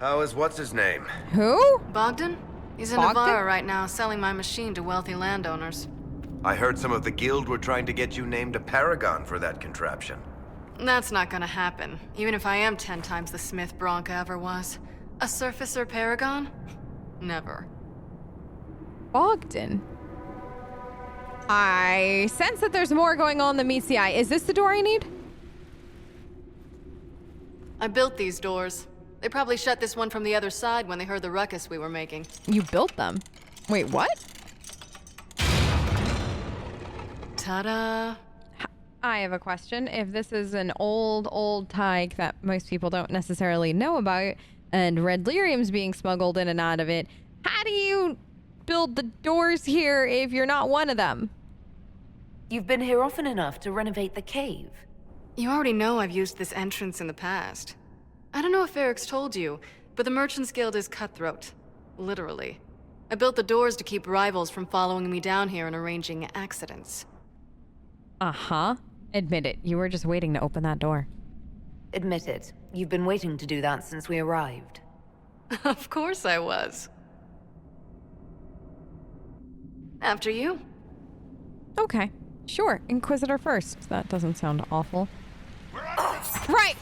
How is what's-his-name? Who? Bogdan? He's in Bogdan? Navarra right now, selling my machine to wealthy landowners. I heard some of the guild were trying to get you named a paragon for that contraption. That's not gonna happen, even if I am 10 times the smith Bianca ever was. A surfacer paragon? Never. Bogdan. I sense that there's more going on than meets the eye. Is this the door I need? I built these doors. They probably shut this one from the other side when they heard the ruckus we were making. You built them? Wait, what? Ta-da! I have a question. If this is an old tyke that most people don't necessarily know about, and red lyrium's being smuggled in and out of it, how do you build the doors here if you're not one of them? You've been here often enough to renovate the cave. You already know I've used this entrance in the past. I don't know if Eric's told you, but the Merchants Guild is cutthroat. Literally. I built the doors to keep rivals from following me down here and arranging accidents. Uh-huh. Admit it. You were just waiting to open that door. Admit it. You've been waiting to do that since we arrived. Of course I was. After you. Okay. Sure. Inquisitor first. That doesn't sound awful. Right!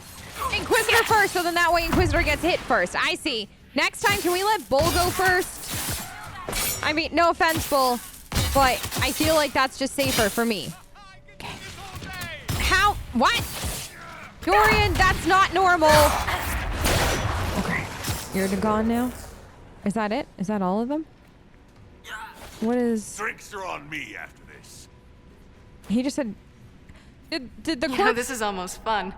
Inquisitor first, so then that way Inquisitor gets hit first. I see. Next time, can we let Bull go first? I mean, no offense, Bull, but I feel like that's just safer for me. Okay. How? What? Dorian, that's not normal. Okay. You're gone now? Is that it? Is that all of them? What is... Drinks are on me after this. He just said... Did the Yeah, corpse... this is almost fun.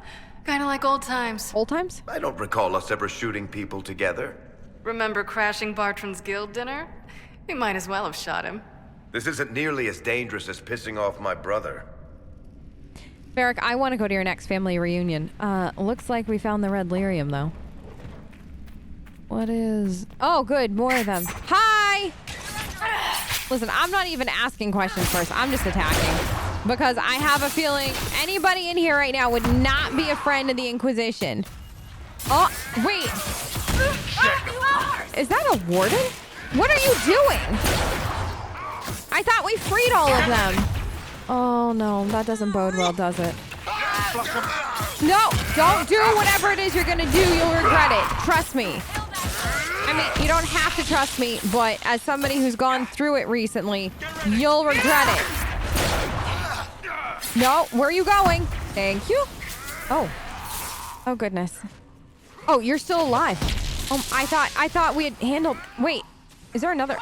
Kinda like old times. Old times? I don't recall us ever shooting people together. Remember crashing Bartran's guild dinner? We might as well have shot him. This isn't nearly as dangerous as pissing off my brother. Varric, I want to go to your next family reunion. Looks like we found the red lyrium, though. What is... Oh, good. More of them. Hi! Listen, I'm not even asking questions first. I'm just attacking. Because I have a feeling anybody in here right now would not be a friend of the Inquisition. Oh, wait. Is that a warden? What are you doing? I thought we freed all of them. Oh, no. That doesn't bode well, does it? No, don't do whatever it is you're going to do. You'll regret it. Trust me. I mean, you don't have to trust me, but as somebody who's gone through it recently, you'll regret it. No, where are you going? Thank you. Oh. Oh, goodness. Oh, you're still alive. I thought we had handled... Wait, is there another...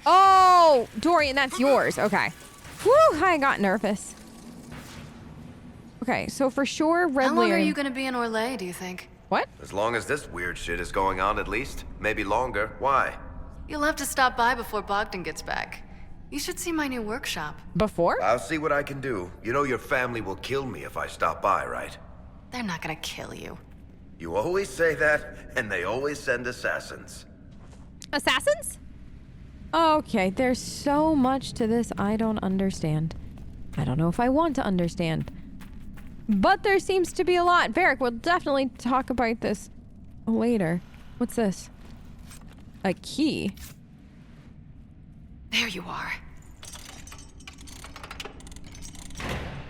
Oh, Dorian, that's yours. Okay. Whew, I got nervous. Okay, so for sure, red How long are lyrium- you gonna be in Orlais, do you think? What? As long as this weird shit is going on, at least. Maybe longer. Why? You'll have to stop by before Bogdan gets back. You should see my new workshop. Before? I'll see what I can do. You know your family will kill me if I stop by, right? They're not gonna kill you. You always say that, and they always send assassins. Assassins? Okay, there's so much to this I don't understand. I don't know if I want to understand. But there seems to be a lot. Varric, we'll definitely talk about this later. What's this? A key? There you are.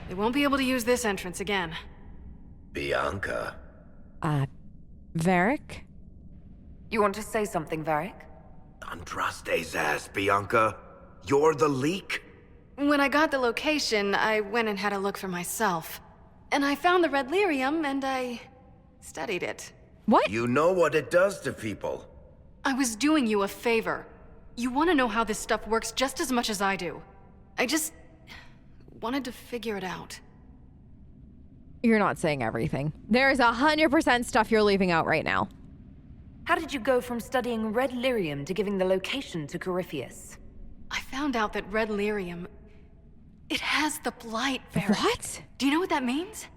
They won't be able to use this entrance again. Bianca. Varric? You want to say something, Varric? Andraste's ass, Bianca. You're the leak? When I got the location, I went and had a look for myself. And I found the red lyrium, and I studied it. What? You know what it does to people. I was doing you a favor. You want to know how this stuff works just as much as I do. I just wanted to figure it out. You're not saying everything. There's 100% stuff you're leaving out right now. How did you go from studying red lyrium to giving the location to Corypheus? I found out that red lyrium... It has the blight, Varric. What? Do you know what that means?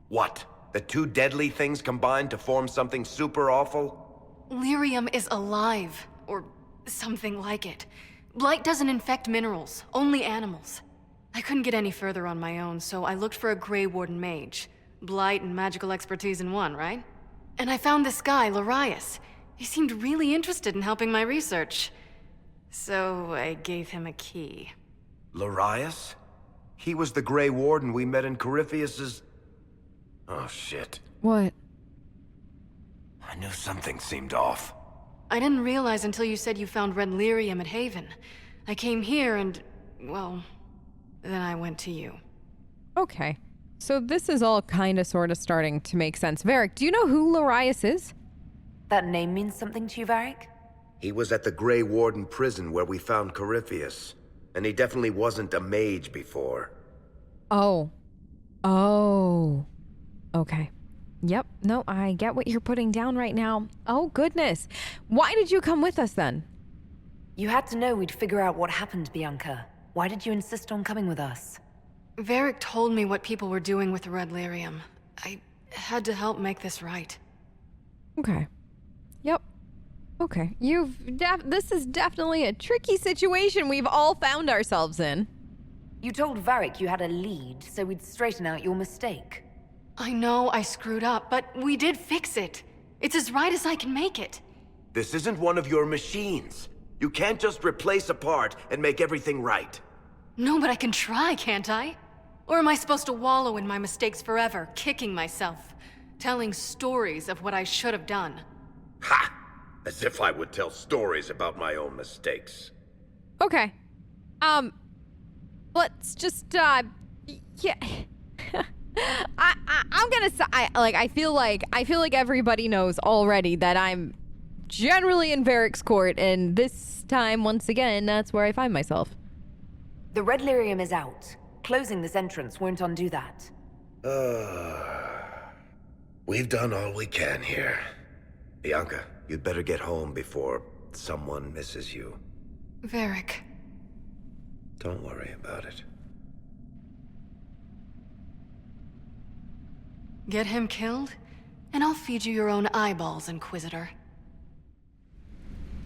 What? The two deadly things combined to form something super awful? Lyrium is alive, or something like it. Blight doesn't infect minerals, only animals. I couldn't get any further on my own, so I looked for a Grey Warden mage. Blight and magical expertise in one, right? And I found this guy, Larius. He seemed really interested in helping my research. So I gave him a key. Larius? He was the Grey Warden we met in Corypheus's... Oh, shit. What? I knew something seemed off. I didn't realize until you said you found red lyrium at Haven. I came here and, well, then I went to you. Okay. So this is all kind of sort of starting to make sense. Varric, do you know who Larius is? That name means something to you, Varric? He was at the Grey Warden prison where we found Corypheus. And he definitely wasn't a mage before. Oh. Oh. Okay. Yep. No, I get what you're putting down right now. Oh, goodness. Why did you come with us then? You had to know we'd figure out what happened, Bianca. Why did you insist on coming with us? Varric told me what people were doing with the red lyrium. I had to help make this right. Okay. Yep. Okay. This is definitely a tricky situation we've all found ourselves in. You told Varric you had a lead, so we'd straighten out your mistake. I know I screwed up, but we did fix it. It's as right as I can make it. This isn't one of your machines. You can't just replace a part and make everything right. No, but I can try, can't I? Or am I supposed to wallow in my mistakes forever, kicking myself, telling stories of what I should have done? Ha! As if I would tell stories about my own mistakes. Okay. Let's just, yeah. I'm gonna say, I feel like everybody knows already that I'm generally in Varric's court, and this time, once again, that's where I find myself. The red lyrium is out. Closing this entrance won't undo that. We've done all we can here. Bianca, you'd better get home before someone misses you. Varric. Don't worry about it. Get him killed, and I'll feed you your own eyeballs, Inquisitor.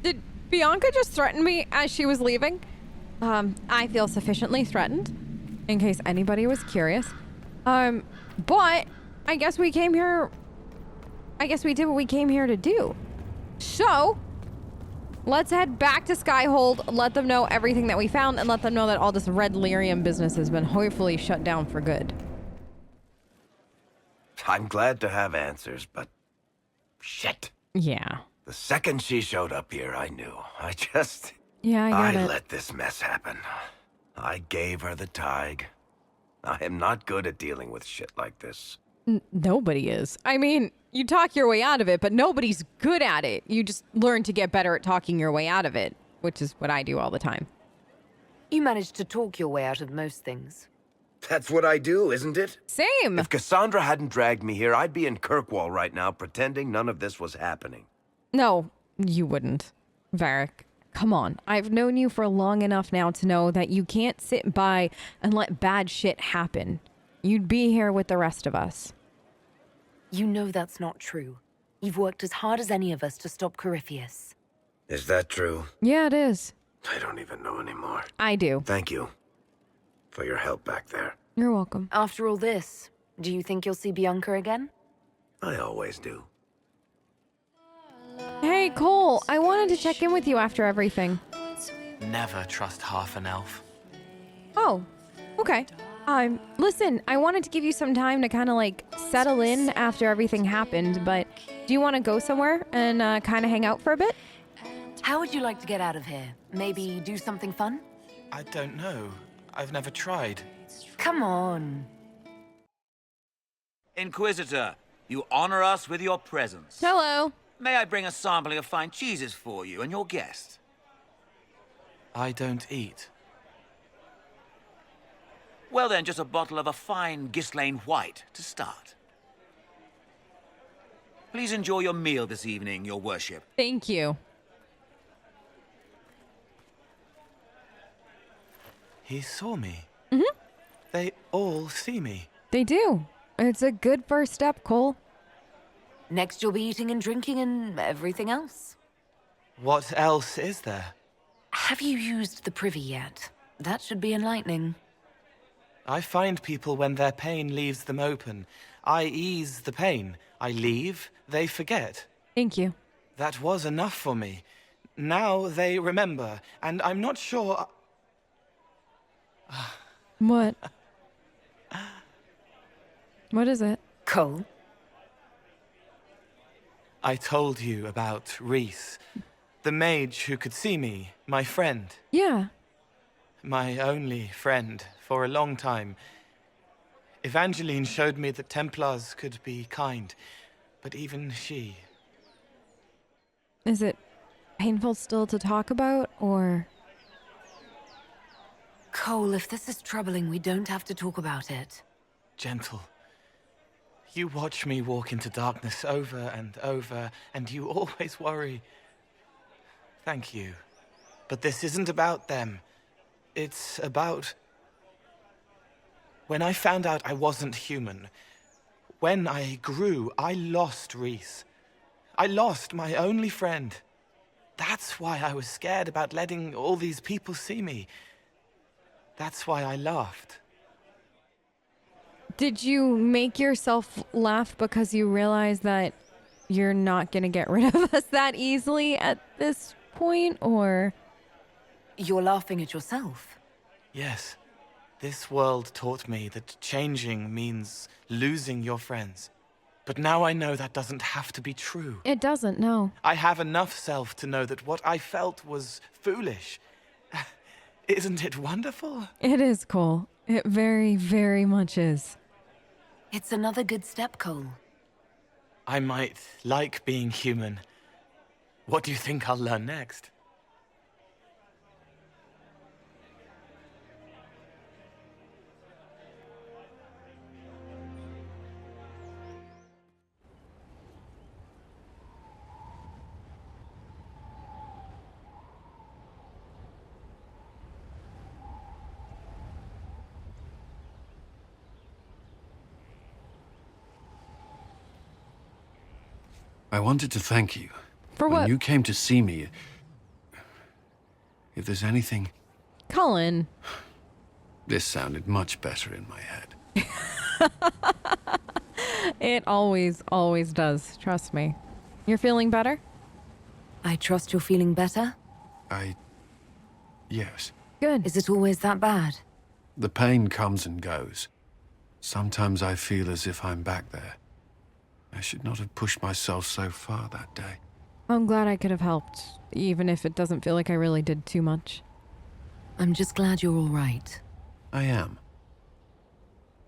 Did Bianca just threaten me as she was leaving? I feel sufficiently threatened, in case anybody was curious. But I guess we came here... I guess we did what we came here to do. So, let's head back to Skyhold, let them know everything that we found, and let them know that all this red lyrium business has been hopefully shut down for good. I'm glad to have answers, but... shit. Yeah. The second she showed up here, I knew. Yeah, I get it. let this mess happen. I gave her the tig. I am not good at dealing with shit like this. Nobody is. I mean, you talk your way out of it, but nobody's good at it. You just learn to get better at talking your way out of it, which is what I do all the time. You managed to talk your way out of most things. That's what I do, isn't it? Same. If Cassandra hadn't dragged me here, I'd be in Kirkwall right now pretending none of this was happening. No, you wouldn't. Varric, come on. I've known you for long enough now to know that you can't sit by and let bad shit happen. You'd be here with the rest of us. You know that's not true. You've worked as hard as any of us to stop Corypheus. Is that true? Yeah, it is. I don't even know anymore. I do. Thank you for your help back there. You're welcome. After all this, do you think you'll see Bianca again? I always do. Hey, Cole, I wanted to check in with you after everything. Never trust half an elf. Oh, okay. Listen, I wanted to give you some time to kind of like settle in after everything happened, but do you want to go somewhere and kind of hang out for a bit? How would you like to get out of here? Maybe do something fun? I don't know. I've never tried. Come on. Inquisitor, you honor us with your presence. Hello. May I bring a sampling of fine cheeses for you and your guest? I don't eat. Well then, just a bottle of a fine Ghislaine White to start. Please enjoy your meal this evening, your worship. Thank you. He saw me. Mm-hmm. They all see me. They do. It's a good first step, Cole. Next you'll be eating and drinking and everything else. What else is there? Have you used the privy yet? That should be enlightening. I find people when their pain leaves them open. I ease the pain. I leave, they forget. Thank you. That was enough for me. Now they remember, and I'm not sure... What? What is it? Cole? I told you about Reese, the mage who could see me, my friend. Yeah. My only friend for a long time. Evangeline showed me that Templars could be kind, but even she... Is it painful still to talk about, or... Cole, if this is troubling, we don't have to talk about it. Gentle. You watch me walk into darkness over and over, and you always worry. Thank you. But this isn't about them. It's about... When I found out I wasn't human, when I grew, I lost Reese. I lost my only friend. That's why I was scared about letting all these people see me. That's why I laughed. Did you make yourself laugh because you realize that you're not gonna get rid of us that easily at this point, or...? You're laughing at yourself. Yes. This world taught me that changing means losing your friends. But now I know that doesn't have to be true. It doesn't, no. I have enough self to know that what I felt was foolish. Isn't it wonderful? It is, Cole. It very, very much is. It's another good step, Cole. I might like being human. What do you think I'll learn next? I wanted to thank you. For what? When you came to see me, if there's anything... Colin. This sounded much better in my head. It always, always does. Trust me. You're feeling better? I trust you're feeling better? Yes. Good. Is it always that bad? The pain comes and goes. Sometimes I feel as if I'm back there. I should not have pushed myself so far that day. I'm glad I could have helped, even if it doesn't feel like I really did too much. I'm just glad you're all right. I am.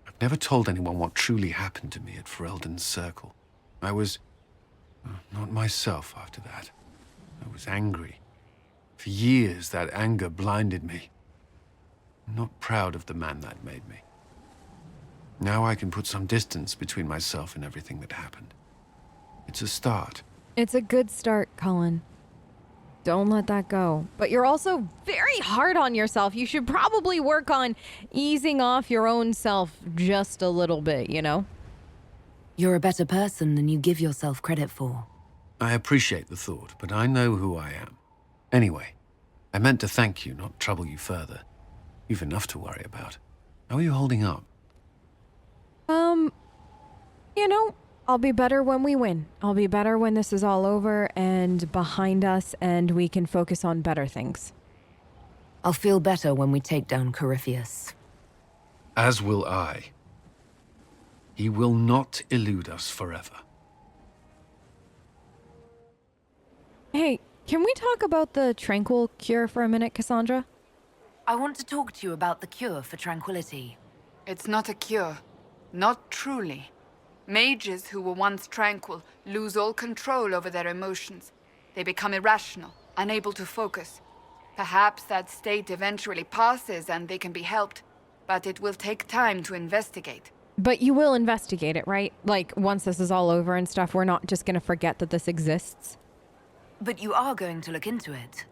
I've never told anyone what truly happened to me at Ferelden's Circle. I was... not myself after that. I was angry. For years, that anger blinded me. I'm not proud of the man that made me. Now I can put some distance between myself and everything that happened. It's a start. It's a good start, Colin. Don't let that go. But you're also very hard on yourself. You should probably work on easing off your own self just a little bit, you know? You're a better person than you give yourself credit for. I appreciate the thought, but I know who I am. Anyway, I meant to thank you, not trouble you further. You've enough to worry about. How are you holding up? You know, I'll be better when we win. I'll be better when this is all over and behind us and we can focus on better things. I'll feel better when we take down Corypheus. As will I. He will not elude us forever. Hey, can we talk about the Tranquil cure for a minute, Cassandra? I want to talk to you about the cure for tranquility. It's not a cure. Not truly. Mages who were once tranquil lose all control over their emotions. They become irrational, unable to focus. Perhaps that state eventually passes and they can be helped, but it will take time to investigate. But you will investigate it, right? Like, once this is all over and stuff, we're not just gonna forget that this exists. But you are going to look into it.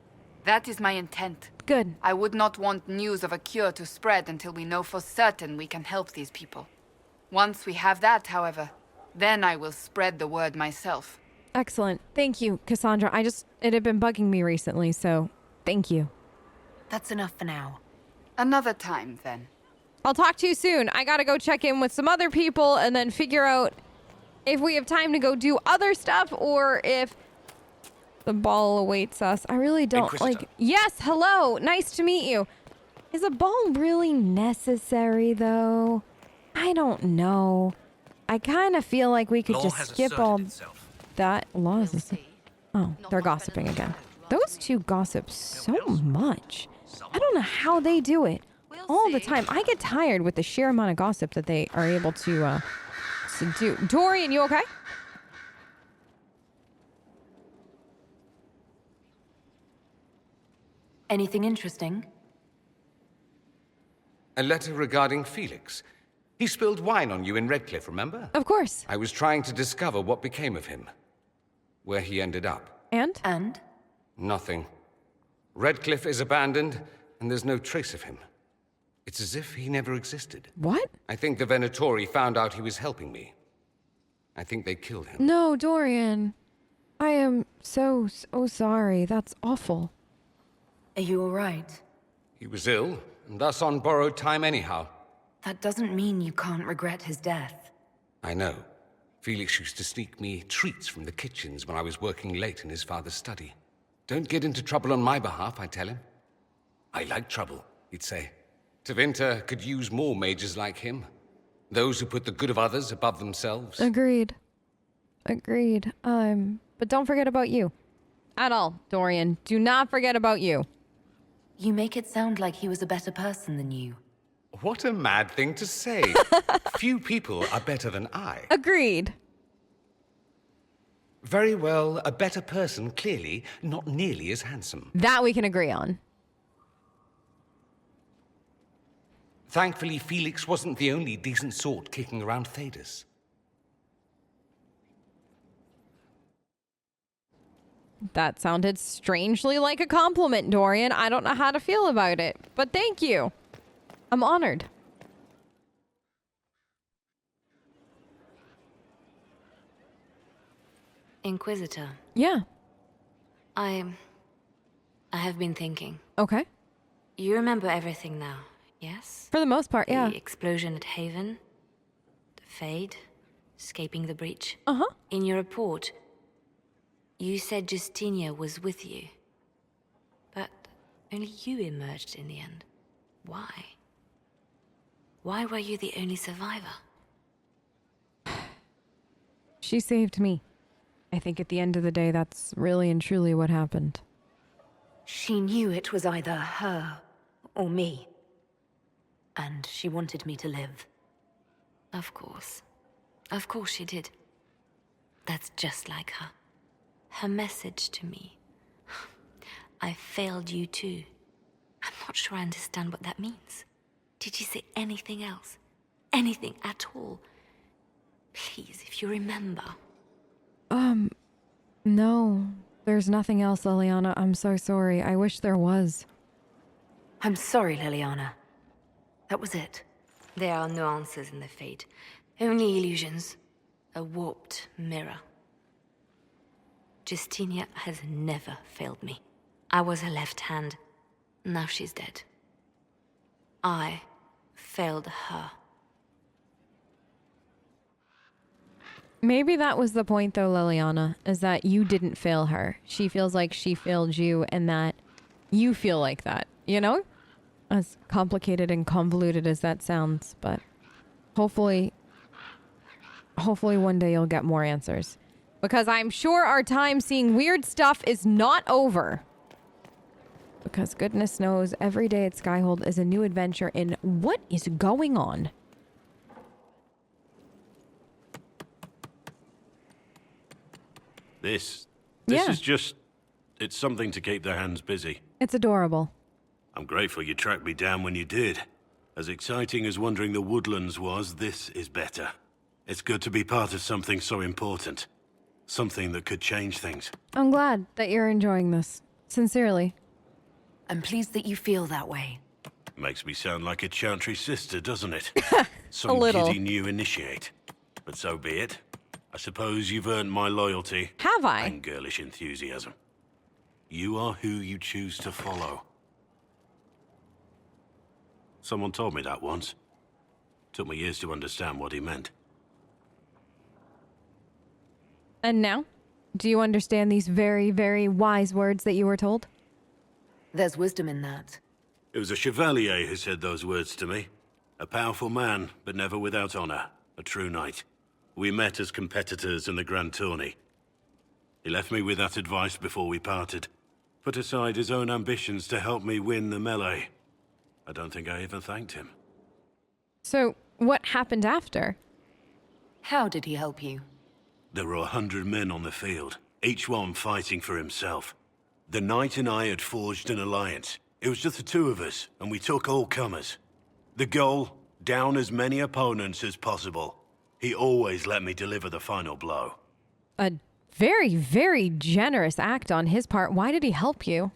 That is my intent. Good. I would not want news of a cure to spread until we know for certain we can help these people. Once we have that, however, then I will spread the word myself. Excellent. Thank you, Cassandra. It had been bugging me recently, so thank you. That's enough for now. Another time, then. I'll talk to you soon. I gotta go check in with some other people and then figure out if we have time to go do other stuff or if the ball awaits us. I really don't Inquisitor. Yes, hello. Nice to meet you. Is a ball really necessary, though? I don't know. I kind of feel like we could just skip all that. Laws. Oh, they're gossiping again. Those two gossip so much. I don't know how they do it all the time. I get tired with the sheer amount of gossip that they are able to do. Dorian, you okay? Anything interesting? A letter regarding Felix. He spilled wine on you in Redcliffe, remember? Of course. I was trying to discover what became of him. Where he ended up. And? And? Nothing. Redcliffe is abandoned, and there's no trace of him. It's as if he never existed. What? I think the Venatori found out he was helping me. I think they killed him. No, Dorian. I am so sorry. That's awful. Are you all right? He was ill, and thus on borrowed time anyhow. That doesn't mean you can't regret his death. I know. Felix used to sneak me treats from the kitchens when I was working late in his father's study. Don't get into trouble on my behalf, I tell him. I like trouble, he'd say. Tevinter could use more mages like him. Those who put the good of others above themselves. Agreed. Agreed. But don't forget about you. At all, Dorian. Do not forget about you. You make it sound like he was a better person than you. What a mad thing to say. Few people are better than I. Agreed. Very well, a better person, clearly, not nearly as handsome. That we can agree on. Thankfully, Felix wasn't the only decent sort kicking around Thedas. That sounded strangely like a compliment, Dorian. I don't know how to feel about it, but thank you. I'm honored. Inquisitor. Yeah. I have been thinking. Okay. You remember everything now, yes? For the most part, yeah. The explosion at Haven, the Fade, escaping the breach. Uh-huh. In your report, you said Justinia was with you. But only you emerged in the end. Why? Why were you the only survivor? She saved me. I think at the end of the day, that's really and truly what happened. She knew it was either her or me. And she wanted me to live. Of course. Of course she did. That's just like her. Her message to me. I failed you too. I'm not sure I understand what that means. Did you say anything else? Anything at all? Please, if you remember. No. There's nothing else, Liliana. I'm so sorry. I wish there was. I'm sorry, Liliana. That was it. There are no answers in the Fate. Only illusions. A warped mirror. Justinia has never failed me. I was her left hand. Now she's dead. I failed her. Maybe that was the point, though, Liliana, is that you didn't fail her. She feels like she failed you and that you feel like that, you know? As complicated and convoluted as that sounds, but hopefully one day you'll get more answers. Because I'm sure our time seeing weird stuff is not over. Because goodness knows, every day at Skyhold is a new adventure in what is going on. This Yeah. is just... It's something to keep their hands busy. It's adorable. I'm grateful you tracked me down when you did. As exciting as wandering the woodlands was, this is better. It's good to be part of something so important. Something that could change things. I'm glad that you're enjoying this. Sincerely. I'm pleased that you feel that way. Makes me sound like a Chantry sister, doesn't it? A Some little. giddy new initiate. But so be it. I suppose you've earned my loyalty. Have I? And girlish enthusiasm. You are who you choose to follow. Someone told me that once. Took me years to understand what he meant. And now? Do you understand these very, very wise words that you were told? There's wisdom in that. It was a chevalier who said those words to me. A powerful man, but never without honor. A true knight. We met as competitors in the grand tourney. He left me with that advice before we parted. Put aside his own ambitions to help me win the melee. I don't think I even thanked him. So, what happened after? How did he help you? There were 100 men on the field, each one fighting for himself. The knight and I had forged an alliance. It was just the two of us, and we took all comers. The goal, down as many opponents as possible. He always let me deliver the final blow. A very, very generous act on his part. Why did he help you?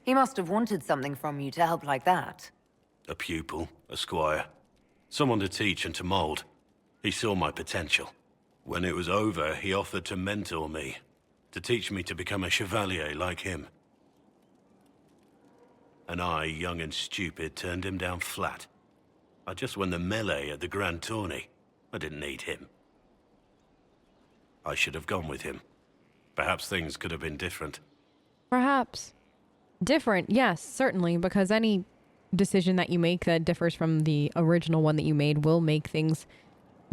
He must have wanted something from you to help like that. A pupil, a squire. Someone to teach and to mold. He saw my potential. When it was over, he offered to mentor me. To teach me to become a chevalier like him. And I, young and stupid, turned him down flat. I just won the melee at the grand tourney. I didn't need him. I should have gone with him. Perhaps things could have been different. Perhaps. Different, yes, certainly, because any decision that you make that differs from the original one that you made will make things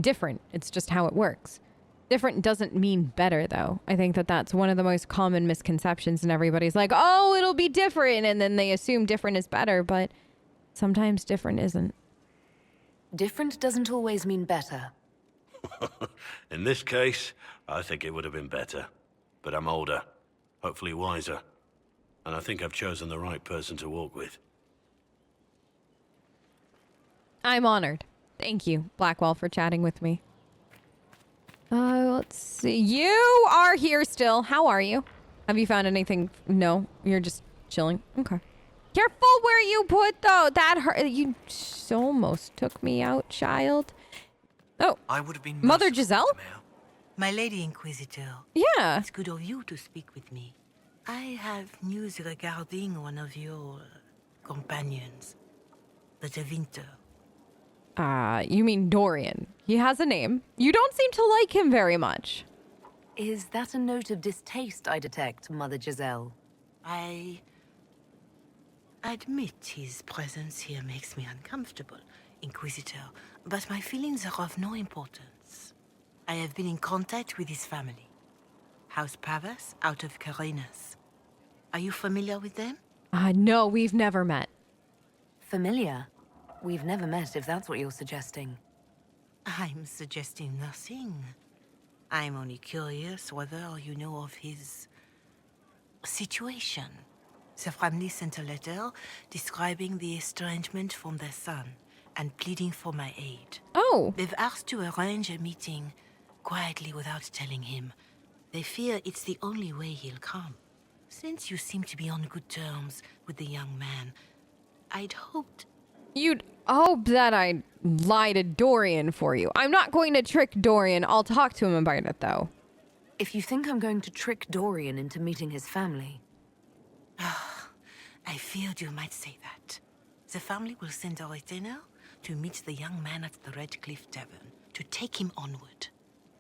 different. It's just how it works. Different doesn't mean better, though. I think that that's one of the most common misconceptions, and everybody's like, oh, it'll be different, and then they assume different is better, but sometimes different isn't. Different doesn't always mean better. In this case, I think it would have been better. But I'm older, hopefully wiser, and I think I've chosen the right person to walk with. I'm honored. Thank you, Blackwell, for chatting with me. Let's see. You are here still. How are you? Have you found anything? No, you're just chilling. Okay. Careful where you put, though. That hurt. You almost took me out, child. Oh, I would have been Mother Giselle? My Lady Inquisitor. Yeah. It's good of you to speak with me. I have news regarding one of your companions, the Winter. You mean Dorian. He has a name. You don't seem to like him very much. Is that a note of distaste I detect, Mother Giselle? I admit his presence here makes me uncomfortable, Inquisitor, but my feelings are of no importance. I have been in contact with his family. House Pavas out of Carenas. Are you familiar with them? No, we've never met. Familiar? We've never met, if that's what you're suggesting. I'm suggesting nothing. I'm only curious whether you know of his situation. The family sent a letter describing the estrangement from their son and pleading for my aid. Oh. They've asked to arrange a meeting quietly without telling him. They fear it's the only way he'll come. Since you seem to be on good terms with the young man, I'd hoped... You'd hope that I'd lie to Dorian for you. I'm not going to trick Dorian. I'll talk to him about it, though. If you think I'm going to trick Dorian into meeting his family... I feared you might say that. The family will send a retainer to meet the young man at the Red Cliff Tavern, to take him onward.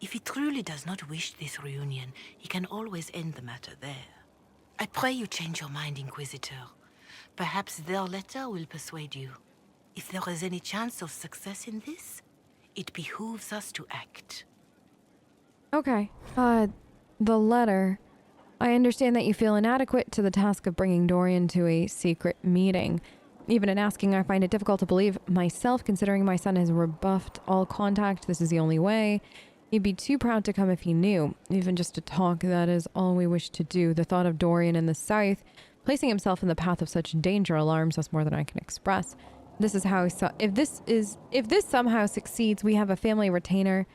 If he truly does not wish this reunion, he can always end the matter there. I pray you change your mind, Inquisitor. Perhaps their letter will persuade you. If there is any chance of success in this, it behooves us to act. Okay. The letter. I understand that you feel inadequate to the task of bringing Dorian to a secret meeting. Even in asking, I find it difficult to believe myself, considering my son has rebuffed all contact. This is the only way. He'd be too proud to come if he knew. Even just to talk, that is all we wish to do. The thought of Dorian in the south, placing himself in the path of such danger, alarms us more than I can express. This is how if this somehow succeeds, we have a family retainer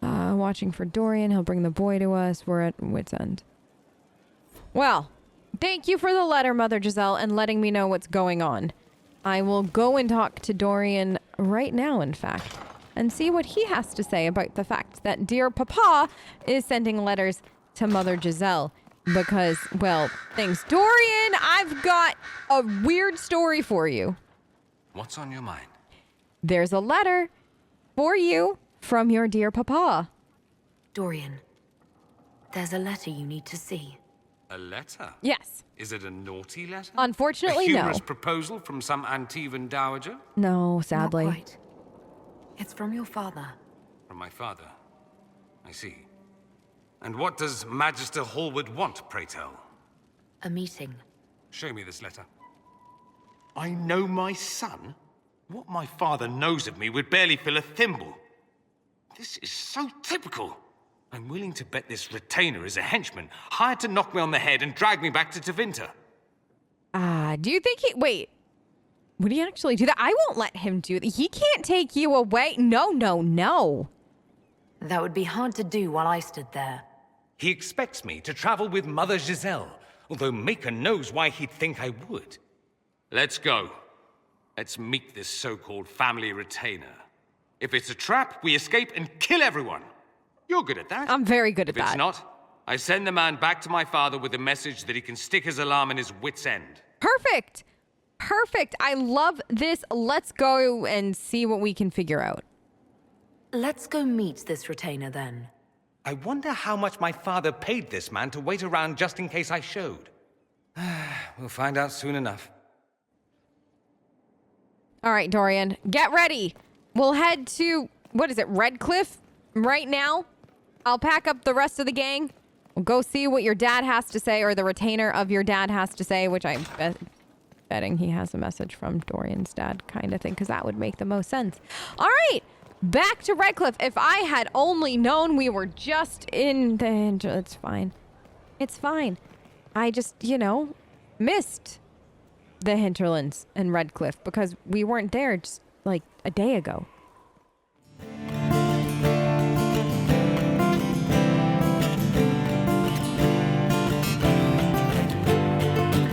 watching for Dorian. He'll bring the boy to us. We're at wit's end. Well, thank you for the letter, Mother Giselle, and letting me know what's going on. I will go and talk to Dorian right now, in fact, and see what he has to say about the fact that dear Papa is sending letters to Mother Giselle. Because, well, thanks. Dorian, I've got a weird story for you. What's on your mind? There's a letter for you from your dear Papa. Dorian, There's a letter you need to see. A letter? Yes. Is it a naughty letter? Unfortunately, a humorous no. proposal from some Antivan dowager? No, sadly. Not quite. It's from your father. From my father. I see. And what does Magister Hallward want, pray tell? A meeting. Show me this letter. I know my son? What my father knows of me would barely fill a thimble. This is so typical. I'm willing to bet this retainer is a henchman, hired to knock me on the head and drag me back to Tevinter. Do you think he... Wait. Would he actually do that? I won't let him do that. He can't take you away. No, no, no. That would be hard to do while I stood there. He expects me to travel with Mother Giselle, although Maker knows why he'd think I would. Let's go. Let's meet this so-called family retainer. If it's a trap, we escape and kill everyone. You're good at that. I'm very good at that. If it's not, I send the man back to my father with a message that he can stick his alarm in his wit's end. Perfect. Perfect. I love this. Let's go and see what we can figure out. Let's go meet this retainer then. I wonder how much my father paid this man to wait around just in case I showed. We'll find out soon enough. All right, Dorian, get ready. We'll head to, what is it, Redcliffe right now. I'll pack up the rest of the gang. We'll go see what your dad has to say, or the retainer of your dad has to say, which I'm betting he has a message from Dorian's dad kind of thing, because that would make the most sense. All right, back to Redcliffe. If I had only known we were just in the... It's fine. It's fine. I just, missed the hinterlands and Redcliffe because we weren't there just like a day ago.